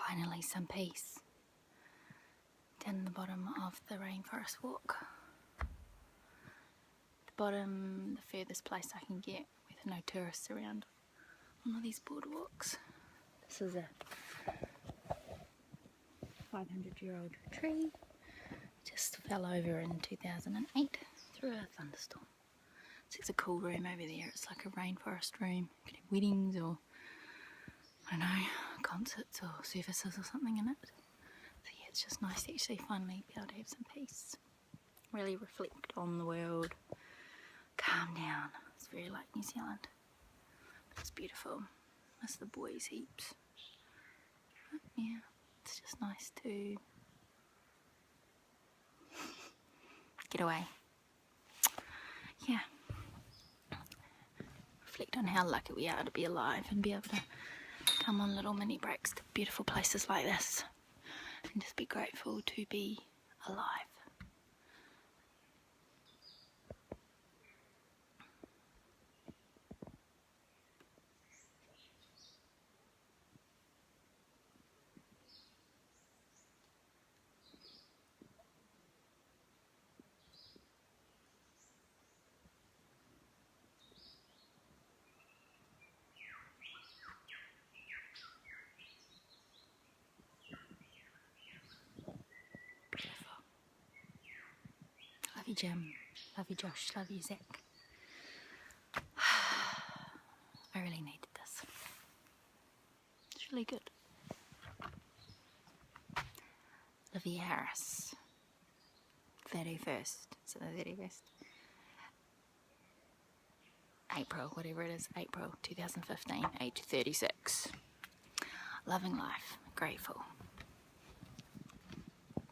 Finally some peace down the bottom of the Rainforest walk. The bottom, the furthest place I can get with no tourists around on all these boardwalks. This is a 500-year-old tree. Just fell over in 2008 through a thunderstorm. So it's a cool room over there. It's like a rainforest room. You could have weddings or, I don't know, concerts or services or something in it. So yeah, it's just nice to actually finally be able to have some peace. Really reflect on the world. Calm down. It's very like New Zealand. But it's beautiful. Miss the boys heaps. But yeah, it's just nice to get away. Yeah. Reflect on how lucky we are to be alive and be able to come on little mini breaks to beautiful places like this and just be grateful to be alive. Love you, Jim. Love you, Josh. Love you, Zach. I really needed this. It's really good. Olivia Harris. 31st. So the 31st. April, whatever it is. April 2015. Age 36. Loving life. Grateful.